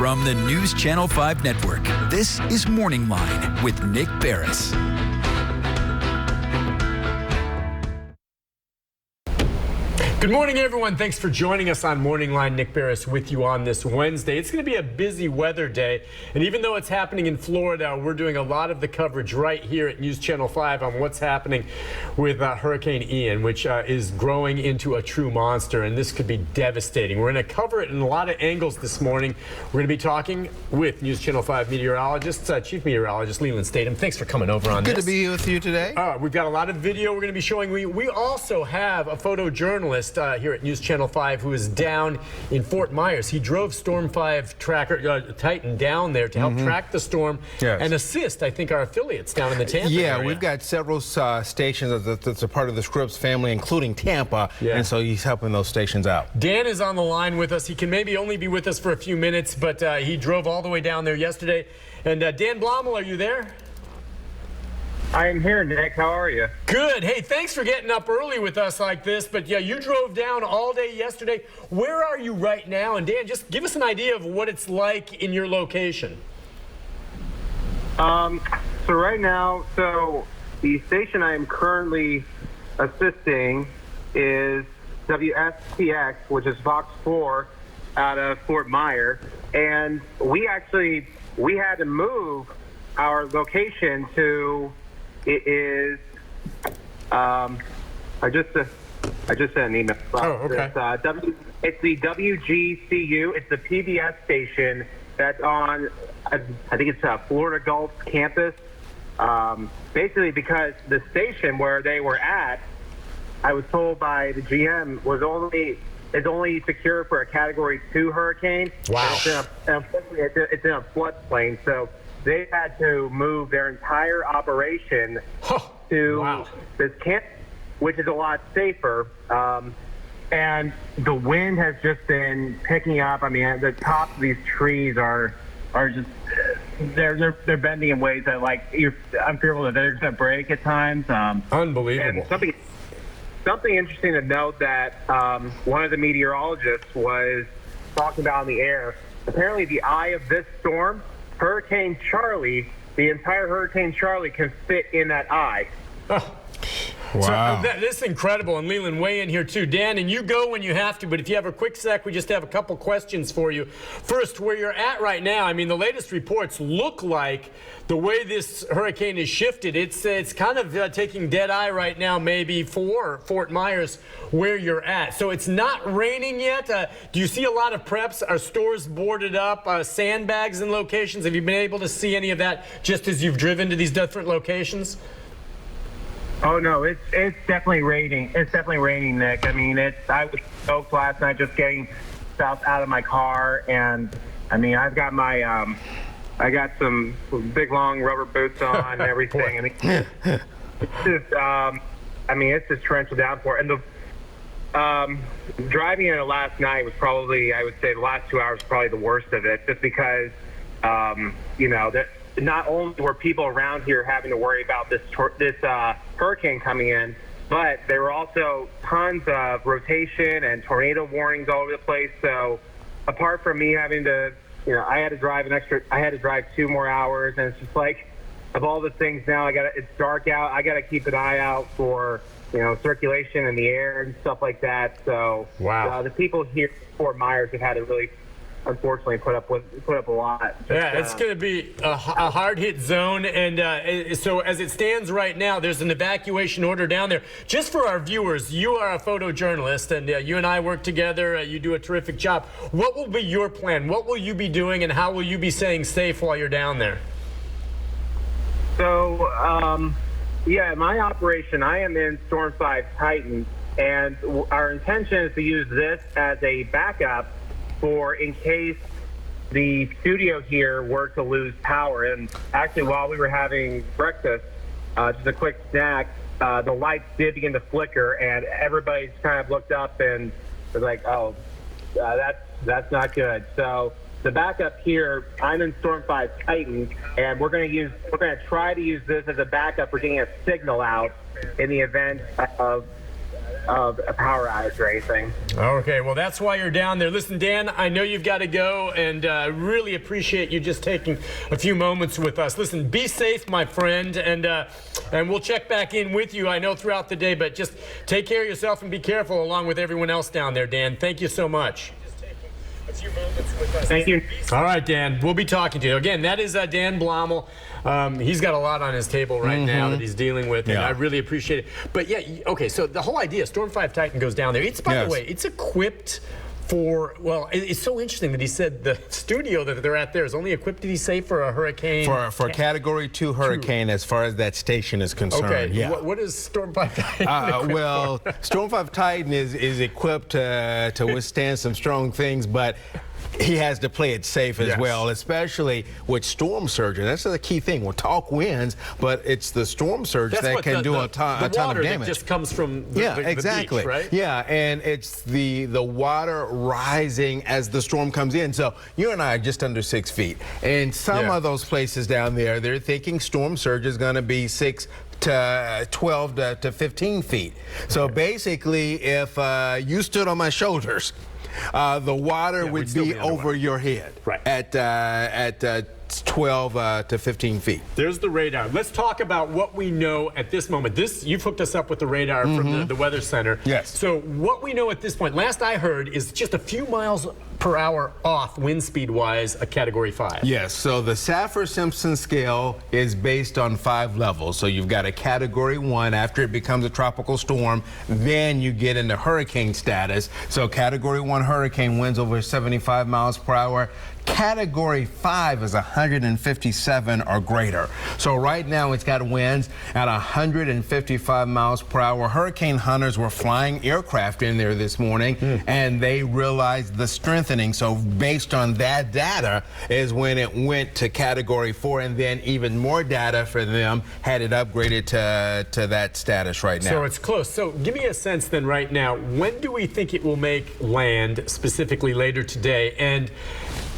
From the News Channel 5 Network, this is Morning Line with Nick Beres. Good morning, everyone. Thanks for joining us on Morning Line. Nick Beres with you on this Wednesday. It's going to be a busy weather day, and even though it's happening in Florida, we're doing a lot of the coverage right here at News Channel 5 on what's happening with Hurricane Ian, which is growing into a true monster, and this could be devastating. We're going to cover it in a lot of angles this morning. We're going to be talking with News Channel 5 meteorologist, Chief Meteorologist Lelan Statom. Thanks for coming over on this. Good to be with you today. We've got a lot of video we're going to be showing. We also have a photojournalist here at News Channel 5 who is down in Fort Myers. He drove Storm 5 tracker Titan down there to help track the storm and assist, I think, our affiliates down in the Tampa area. We've got several stations that's a part of the Scripps family, including Tampa, and so he's helping those stations out. Dan is on the line with us. He can maybe only be with us for a few minutes, but he drove all the way down there yesterday. And Dan Blommel, are you there? I am here, Nick. How are you? Good. Hey, thanks for getting up early with us like this. But yeah, you drove down all day yesterday. Where are you right now? And Dan, just give us an idea of what it's like in your location. So right now, the station I am currently assisting is WSTX, which is Fox 4 out of Fort Myers. And we had to move our location to... It is. I just sent an email. Oh, okay. It's the WGCU. It's the PBS station that's on. I think it's Florida Gulf campus. Basically, because the station where they were at, I was told by the GM is only secure for a Category 2 hurricane. Wow. It's in a floodplain, so they had to move their entire operation to this camp, which is a lot safer. And the wind has just been picking up. I mean, the tops of these trees are just they're bending in ways that I'm fearful that they're going to break at times. Unbelievable. And something interesting to note that one of the meteorologists was talking about in the air. Apparently, the eye of this storm, Hurricane Charlie, the entire Hurricane Charlie can fit in that eye. Oh. Wow. So, this is incredible. And Leland, weigh in here too. Dan, and you go when you have to, but if you have a quick sec, we just have a couple questions for you. First, where you're at right now, I mean, the latest reports look like the way this hurricane is shifted, it's kind of taking dead eye right now, maybe for Fort Myers, where you're at. So it's not raining yet. Do you see a lot of preps? Are stores boarded up? Sandbags in locations? Have you been able to see any of that just as you've driven to these different locations? Oh no, it's definitely raining. It's definitely raining, Nick. I mean, I was soaked last night just getting stuff out of my car, and I mean, I've got my I got some big long rubber boots on and everything. It's just torrential downpour. And the driving in it last night was probably, I would say, the last 2 hours was probably the worst of it, just because that. Not only were people around here having to worry about this hurricane coming in, but there were also tons of rotation and tornado warnings all over the place. So apart from me having to, I had to drive 2 more hours, and it's just like, of all the things now, it's dark out. I got to keep an eye out for, circulation in the air and stuff like that. So the people here in Fort Myers have had to really, unfortunately, put up a lot. It's going to be a hard-hit zone, and so as it stands right now, there's an evacuation order down there. Just for our viewers, you are a photojournalist, and you and I work together. You do a terrific job. What will be your plan? What will you be doing, and how will you be staying safe while you're down there? So, my operation, I am in Storm 5 Titan, and our intention is to use this as a backup for in case the studio here were to lose power. And actually, while we were having breakfast, just a quick snack, the lights did begin to flicker, and everybody kind of looked up and was like, "Oh, that's not good." So the backup here, I'm in Storm 5 Titan, and we're going to try to use this as a backup for getting a signal out in the event of of a power outage or anything. Okay, well, that's why you're down there. Listen, Dan, I know you've got to go, and really appreciate you just taking a few moments with us. Listen, be safe, my friend, and we'll check back in with you, I know, throughout the day, but just take care of yourself and be careful along with everyone else down there, Dan. Thank you so much. Thank you. All right, Dan, we'll be talking to you. Again, that is Dan Blommel. He's got a lot on his table right now that he's dealing with, and I really appreciate it. But yeah, okay, so the whole idea, Storm 5 Titan goes down there. It's, by the way, it's equipped for, well, it's so interesting that he said the studio that they're at there is only equipped, did he say, for a hurricane? For a Category 2 hurricane, as far as that station is concerned. Okay, yeah. What is Storm 5 Titan well, Storm 5 Titan is equipped to withstand some strong things, but he has to play it safe as well, especially with storm surges. That's the key thing. We'll talk winds, but it's the storm surge that can do a ton of damage. The water that just comes from the exactly. beach, right? Yeah, and it's the water rising as the storm comes in. So you and I are just under 6 feet. And some of those places down there, they're thinking storm surge is going to be 6 to 12 to 15 feet. So basically, if you stood on my shoulders, the water would be over your head at 12 to 15 feet. There's the radar. Let's talk about what we know at this moment. You've hooked us up with the radar from the Weather Center. Yes. So what we know at this point, last I heard, is just a few miles per hour off wind speed wise a Category 5. Yes, so the Saffir-Simpson scale is based on 5 levels. So you've got a Category 1 after it becomes a tropical storm, then you get into hurricane status. So Category 1 hurricane winds over 75 miles per hour. Category 5 is 157 or greater. So right now it's got winds at 155 miles per hour. Hurricane hunters were flying aircraft in there this morning and they realized the strengthening. So based on that data is when it went to Category 4, and then even more data for them had it upgraded to that status right now. So it's close. So give me a sense then right now, when do we think it will make land, specifically later today?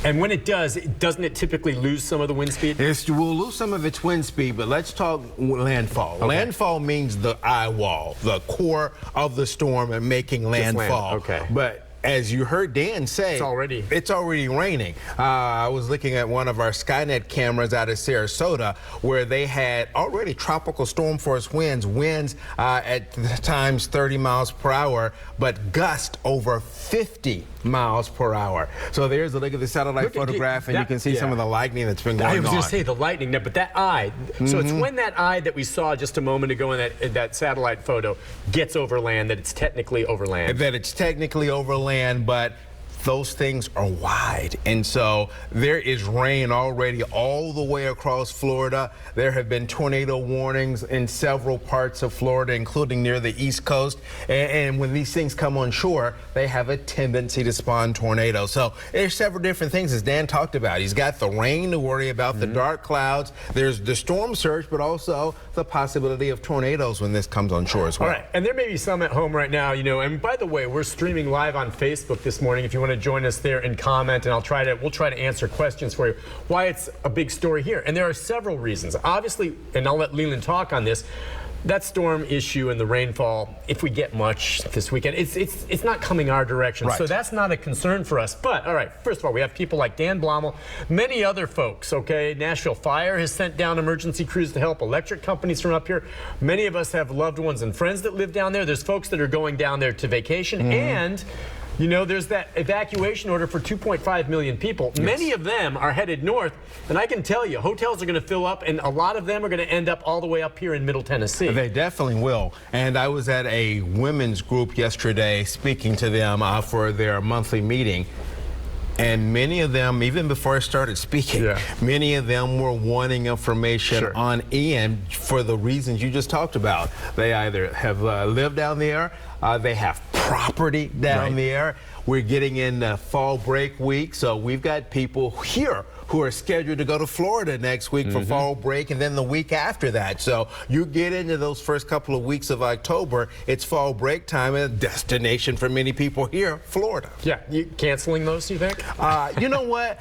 And when it does, doesn't it typically lose some of the wind speed? We'll lose some of its wind speed, but let's talk landfall. Okay. Landfall means the eye wall, the core of the storm and making landfall. Okay. But as you heard Dan say, it's already raining. I was looking at one of our Skynet cameras out of Sarasota where they had already tropical storm force winds at times 30 miles per hour, but gust over 50 miles per hour. So there's a look at the satellite photograph, and you can see some of the lightning that's been going on. I was going to say the lightning, but that eye. So it's when that eye that we saw just a moment ago in that satellite photo gets over land that it's technically over land. That it's technically over land, but those things are wide, and so there is rain already all the way across Florida. There have been tornado warnings in several parts of Florida, including near the East Coast, and when these things come on shore, they have a tendency to spawn tornadoes. So there's several different things, as Dan talked about. He's got the rain to worry about, the dark clouds, there's the storm surge, but also the possibility of tornadoes when this comes on shore as well. All right, and there may be some at home right now, and by the way, we're streaming live on Facebook this morning if you want to join us there and comment, and we'll try to answer questions for you. Why it's a big story here, and there are several reasons. Obviously, and I'll let Lelan talk on this. That storm issue and the rainfall, if we get much this weekend, it's not coming our direction. So that's not a concern for us. But all right, first of all, we have people like Dan Blommel, many other folks. Okay, Nashville Fire has sent down emergency crews to help. Electric companies from up here. Many of us have loved ones and friends that live down there. There's folks that are going down there to vacation, and there's that evacuation order for 2.5 million people. Yes. Many of them are headed north, and I can tell you, hotels are going to fill up, and a lot of them are going to end up all the way up here in Middle Tennessee. They definitely will. And I was at a women's group yesterday speaking to them for their monthly meeting. And many of them, even before I started speaking, many of them were wanting information on Ian for the reasons you just talked about. They either have lived down there, they have property down there. We're getting in fall break week, so we've got people here who are scheduled to go to Florida next week for fall break, and then the week after that. So you get into those first couple of weeks of October, it's fall break time, and a destination for many people here, Florida. Yeah, you canceling those, you think? You know what?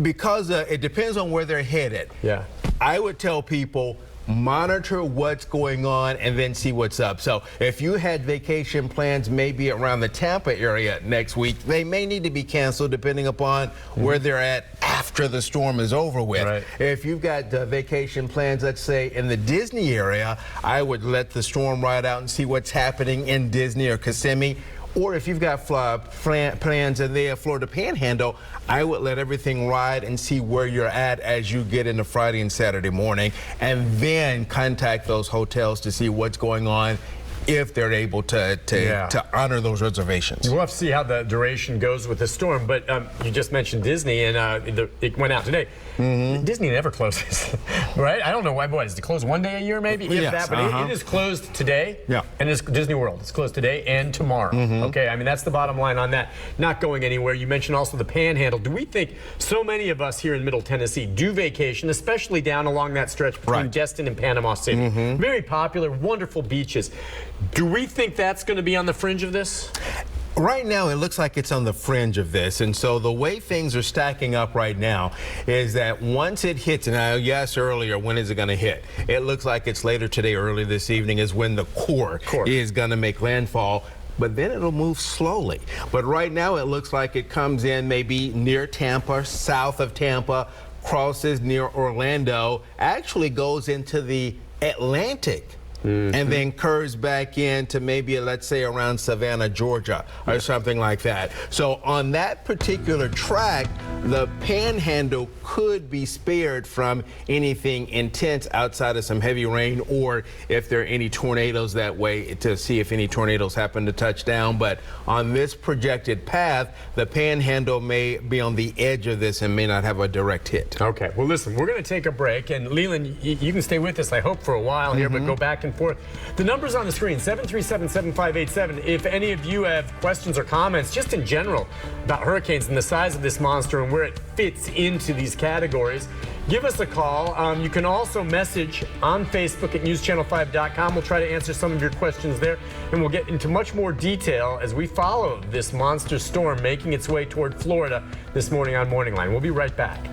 Because it depends on where they're headed. Yeah. I would tell people, monitor what's going on, and then see what's up. So if you had vacation plans maybe around the Tampa area next week, they may need to be canceled depending upon where they're at after the storm is over with. Right. If you've got vacation plans, let's say in the Disney area, I would let the storm ride out and see what's happening in Disney or Kissimmee. Or if you've got plans in the Florida Panhandle, I would let everything ride and see where you're at as you get into Friday and Saturday morning, and then contact those hotels to see what's going on, if they're able to honor those reservations. We'll have to see how the duration goes with the storm, but you just mentioned Disney, and it went out today. Disney never closes, right? I don't know why, boy, is it closed one day a year maybe? If that, but it is closed today, and it's Disney World. It's closed today and tomorrow, okay? I mean, that's the bottom line on that. Not going anywhere. You mentioned also the Panhandle. Do we think so many of us here in Middle Tennessee do vacation, especially down along that stretch between Destin and Panama City? Very popular, wonderful beaches. Do we think that's going to be on the fringe of this? Right now, it looks like it's on the fringe of this. And so the way things are stacking up right now is that once it hits, and I asked earlier, when is it going to hit? It looks like it's later today, early this evening, is when the core is going to make landfall. But then it'll move slowly. But right now, it looks like it comes in maybe near Tampa, south of Tampa, crosses near Orlando, actually goes into the Atlantic. And then curves back into maybe, let's say, around Savannah, Georgia, or something like that. So on that particular track, the Panhandle could be spared from anything intense outside of some heavy rain, or if there are any tornadoes that way, to see if any tornadoes happen to touch down. But on this projected path, the Panhandle may be on the edge of this and may not have a direct hit. Okay, well, listen, we're going to take a break, and Lelan, you can stay with us, I hope, for a while here, but go back and forth. The number's on the screen, 737-7587. If any of you have questions or comments, just in general, about hurricanes and the size of this monster and where it fits into these categories, give us a call. You can also message on Facebook at newschannel5.com. We'll try to answer some of your questions there, and we'll get into much more detail as we follow this monster storm making its way toward Florida this morning on Morning Line. We'll be right back.